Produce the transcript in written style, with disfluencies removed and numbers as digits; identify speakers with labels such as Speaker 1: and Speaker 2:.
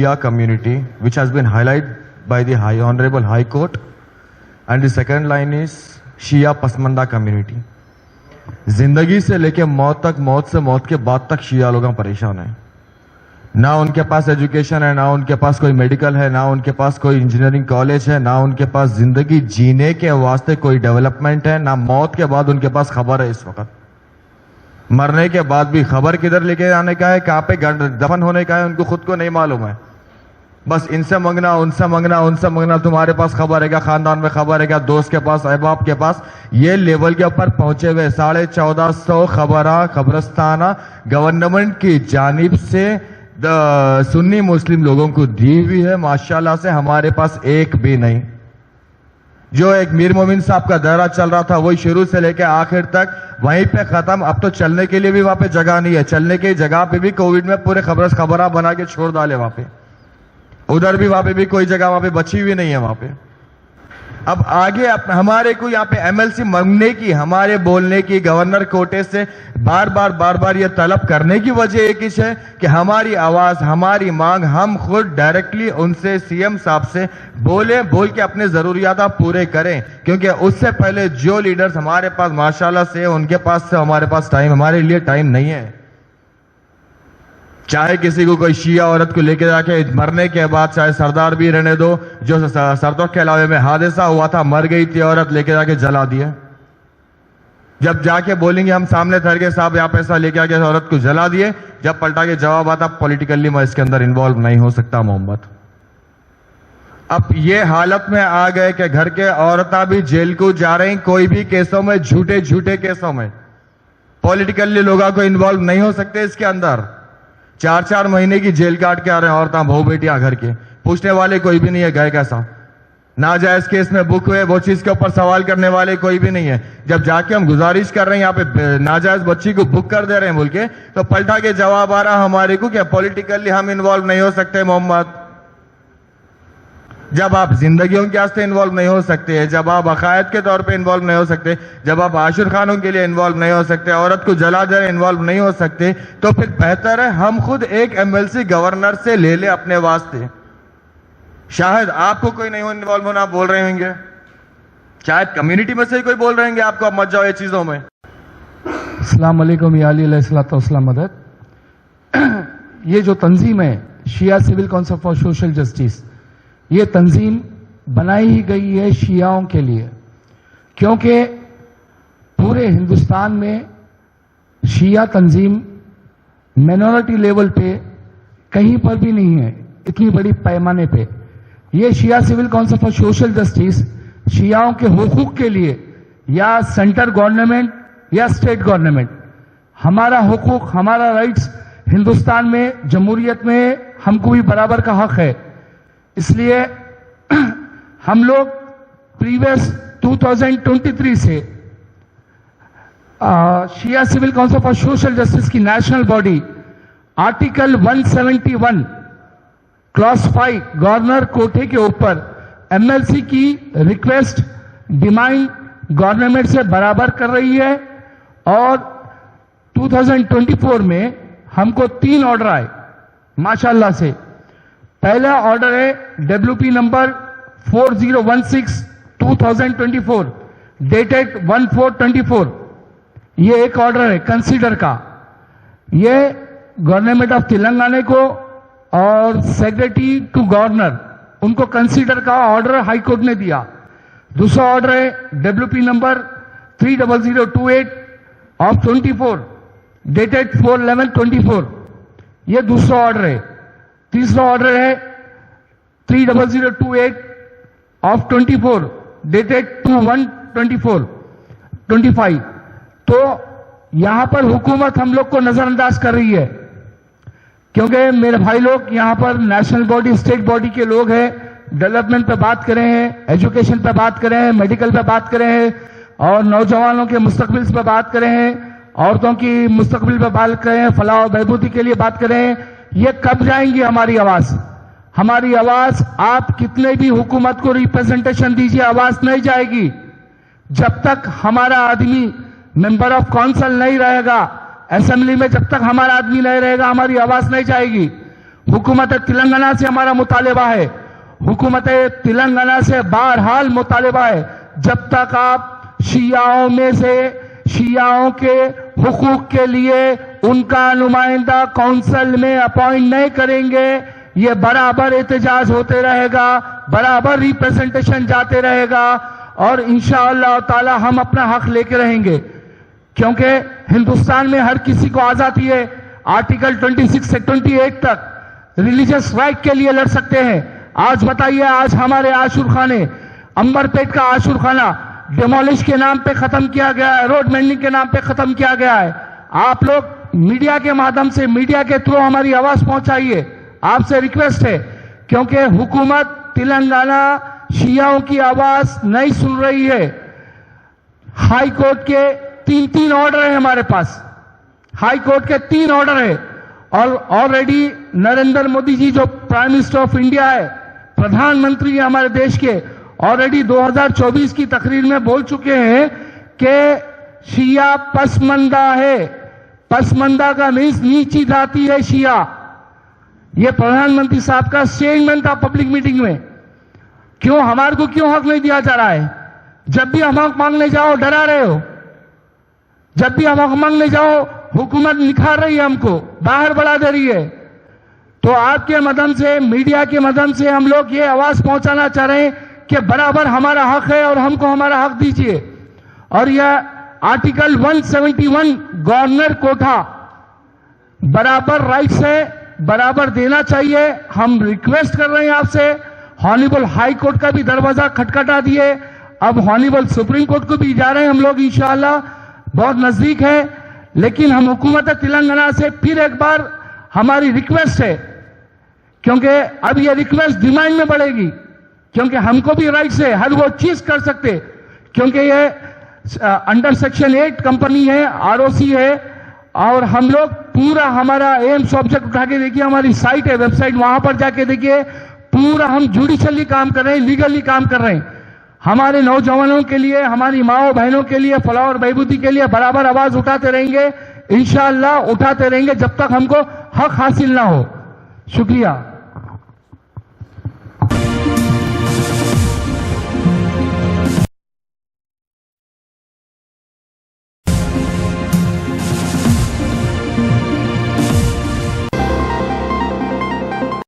Speaker 1: Shia community, which has been highlighted by the Honorable High Court. And the second line is Shia Pasmanda community. जिंदगी से लेके मौत तक, मौत से मौत के बाद तक शिया लोग परेशान हैं. ना उनके पास एजुकेशन है, ना उनके पास कोई मेडिकल है, ना उनके पास कोई इंजीनियरिंग कॉलेज है, ना उनके पास जिंदगी जीने के वास्ते कोई डेवलपमेंट है, ना मौत के बाद उनके पास खबर है. इस वक्त मरने के बाद भी खबर किधर लेके आने का है, कहाँ पे दफन होने का है, उनको खुद को नहीं मालूम है. बस इनसे मंगना, उनसे मंगना, उनसे मंगना. तुम्हारे पास खबर है क्या, खानदान में खबर है क्या, दोस्त के पास, अहबाब के पास. ये लेवल के ऊपर पहुंचे हुए 1450 खबरस्ताना गवर्नमेंट की जानिब से सुन्नी मुस्लिम लोगों को दी हुई है. माशाल्लाह से हमारे पास एक भी नहीं. जो एक मीर मोमिन साहब का दौरा चल रहा था, वही शुरू से लेकर आखिर तक वहीं पे खत्म. अब तो चलने के लिए भी वहां पे जगह नहीं है. चलने की जगह पे भी कोविड में पूरे खबरा बना के छोड़ डाले वहां पे. उधर भी वहां पे भी कोई जगह वहां पे बची हुई नहीं है वहां पे. अब आगे हमारे को यहाँ पे एमएलसी मांगने की, हमारे बोलने की, गवर्नर कोटे से बार बार ये तलब करने की वजह एक ही है कि हमारी आवाज, हमारी मांग हम खुद डायरेक्टली उनसे, सीएम साहब से बोल के अपने जरूरियात पूरे करें. क्योंकि उससे पहले जो लीडर्स हमारे पास माशाल्लाह से, उनके पास से हमारे पास टाइम, हमारे लिए टाइम नहीं है. चाहे किसी को कोई शिया औरत को लेके जाके मरने के बाद, चाहे सरदार भी रहने दो, जो सरदों के अलावे में हादसा हुआ था, मर गई थी औरत, लेके जाके जला दिया. जब जाके बोलेंगे हम सामने ठहर के, साहब यहाँ पैसा लेके आके औरत को जला दिए, जब पलटा के जवाब आता पॉलिटिकली मैं इसके अंदर इन्वॉल्व नहीं हो सकता मोहम्मद. अब ये हालत में आ गए कि घर के औरतें भी जेल को जा रही, कोई भी केसों में, झूठे केसों में. पॉलिटिकली लोगों को इन्वॉल्व नहीं हो सकते इसके अंदर. 4 महीने की जेल काट के आ रहे हैं औरतें, बहू बेटियां घर के. पूछने वाले कोई भी नहीं है गए कैसा. नाजायज केस में बुक हुए, वो चीज के ऊपर सवाल करने वाले कोई भी नहीं है. जब जाके हम गुजारिश कर रहे हैं यहाँ पे नाजायज बच्ची को बुक कर दे रहे हैं बोल के, तो पलटा के जवाब आ रहा हमारे को कि पॉलिटिकली हम इन्वॉल्व नहीं हो सकते मोहम्मद. जब आप जिंदगियों के वास्ते इन्वॉल्व नहीं हो सकते, जब आप अकायद के तौर पे इन्वॉल्व नहीं हो सकते, जब आप आशुर खानों के लिए इन्वॉल्व नहीं हो सकते, औरत को जला दे इन्वॉल्व नहीं हो सकते, तो फिर बेहतर है हम खुद एक एमएलसी गवर्नर से ले ले अपने वास्ते. शायद आपको कोई नहीं इन्वॉल्व होना, बोल रहे होंगे, शायद कम्युनिटी में से ही कोई बोल रहे होंगे आपको, अब मत जाओ ये चीजों में.
Speaker 2: अस्सलाम वालेकुम या अली अलैहिस्सलाम मदद. ये जो तंजीम है शिया civil council for social justice, ये तंजीम बनाई ही गई है शियाओं के लिए, क्योंकि पूरे हिंदुस्तान में शिया तंजीम मिनॉरिटी लेवल पे कहीं पर भी नहीं है इतनी बड़ी पैमाने पे. ये शिया civil council for social justice शियाओं के हुकूक के लिए, या सेंट्रल गवर्नमेंट या स्टेट गवर्नमेंट, हमारा हुकूक, हमारा राइट्स हिंदुस्तान में, जमहूरियत में हमको भी बराबर का हक है. इसलिए हम लोग प्रीवियस 2023 से शिया civil council for social justice की national body article 171 clause 5 governor कोटे के ऊपर एमएलसी की रिक्वेस्ट, डिमांड गवर्नमेंट से बराबर कर रही है. और 2024 में हमको 3 ऑर्डर आए माशाल्लाह से. पहला ऑर्डर है डब्ल्यूपी नंबर 4016/2024 डेटेड 1/4/24. ये एक ऑर्डर है कंसीडर का. ये गवर्नमेंट ऑफ तेलंगाना को और सेक्रेटरी टू गवर्नर उनको कंसीडर का ऑर्डर हाई कोर्ट ने दिया. दूसरा ऑर्डर है डब्ल्यूपी नंबर 30028/24 डेटेड 4/11/24. ये दूसरा ऑर्डर है. तीसरा ऑर्डर है 30028/24 डेटेड 2/1/24/25. तो यहां पर हुकूमत हम लोग को नजरअंदाज कर रही है, क्योंकि मेरे भाई लोग यहां पर नेशनल बॉडी, स्टेट बॉडी के लोग हैं. डेवलपमेंट पे बात कर रहे हैं, एजुकेशन पे बात कर रहे हैं, मेडिकल पे बात कर रहे हैं, और नौजवानों के मुस्तकबिल पे बात कर रहे हैं, औरतों की मुस्तकबिल पे बात कर रहे हैं, फलाह और बहबूदी के लिए बात कर रहे हैं. ये कब जाएंगी हमारी आवाज? हमारी आवाज, आप कितने भी हुकूमत को रिप्रेजेंटेशन दीजिए, आवाज नहीं जाएगी. जब तक हमारा आदमी मेंबर ऑफ काउंसिल नहीं रहेगा, असेंबली में जब तक हमारा आदमी नहीं रहेगा, हमारी आवाज नहीं जाएगी. हुकूमत तेलंगाना से हमारा मुतालबा है, हुकूमत तेलंगाना से बहरहाल मुतालबा है, जब तक आप शियाओं में से शियाओं के हुकूक के लिए उनका नुमाइंदा काउंसिल में अपॉइंट नहीं करेंगे, ये बराबर एहतजाज होते रहेगा, बराबर रिप्रेजेंटेशन जाते रहेगा और इंशाअल्लाह ताला हम अपना हक लेके रहेंगे। क्योंकि हिंदुस्तान में हर किसी को आजादी है, आर्टिकल 26 से 28 तक रिलीजियस राइट के लिए लड़ सकते हैं। आज बताइए, आज हमारे आशुर खाने, अंबरपेट का आशुर खाना डिमोलिश के नाम पे खत्म किया गया है, रोड मेंडिंग के नाम पे खत्म किया गया है। आप लोग मीडिया के माध्यम से, मीडिया के थ्रू हमारी आवाज पहुंचाइए, आपसे रिक्वेस्ट है, क्योंकि हुकूमत तेलंगाना शियाओं की आवाज नहीं सुन रही है। हाई कोर्ट के तीन ऑर्डर है हमारे पास, हाई कोर्ट के 3 ऑर्डर है और ऑलरेडी नरेंद्र मोदी जी जो प्राइम मिनिस्टर ऑफ इंडिया है, प्रधानमंत्री हमारे देश के, ऑलरेडी 2024 की तकरीर में बोल चुके हैं कि शिया पसमंदा है। पसमंदा का मीन्स नीची जाति है शिया। ये प्रधानमंत्री साहब का स्टेटमेंट था पब्लिक मीटिंग में। क्यों हमारे को क्यों हक नहीं दिया जा रहा है? जब भी हम हक मांगने जाओ डरा रहे हो, जब भी हम हक मांगने जाओ हुकूमत निखार रही है, हमको बाहर बढ़ा दे रही है। तो आपके माध्यम से, मीडिया के माध्यम से हम लोग ये आवाज पहुंचाना चाह रहे हैं कि बराबर हमारा हक है और हमको हमारा हक दीजिए। और यह आर्टिकल 171 गवर्नर कोठा बराबर राइट्स है, बराबर देना चाहिए। हम रिक्वेस्ट कर रहे हैं आपसे, हॉनिबल हाई कोर्ट का भी दरवाजा खटखटा दिए, अब हॉनिबल सुप्रीम कोर्ट को भी जा रहे हैं हम लोग इंशाअल्लाह, बहुत नजदीक है। लेकिन हम हुकूमत तेलंगाना से फिर एक बार हमारी रिक्वेस्ट है, क्योंकि अब ये रिक्वेस्ट डिमांड में बढ़ेगी, क्योंकि हमको भी राइट्स है, हर वो चीज कर सकते, क्योंकि ये अंडर सेक्शन 8 कंपनी है, आरओसी है और हम लोग पूरा हमारा एम्स ऑब्जेक्ट उठा के देखिए, हमारी साइट है, वेबसाइट, वहां पर जाके देखिए, पूरा हम जुडिशियली काम कर रहे हैं, लीगली काम कर रहे हैं। हमारे नौजवानों के लिए, हमारी माओ बहनों के लिए, फलाह और बहबूदी के लिए बराबर आवाज उठाते रहेंगे, इंशाअल्लाह उठाते रहेंगे जब तक हमको हक हासिल ना हो। शुक्रिया।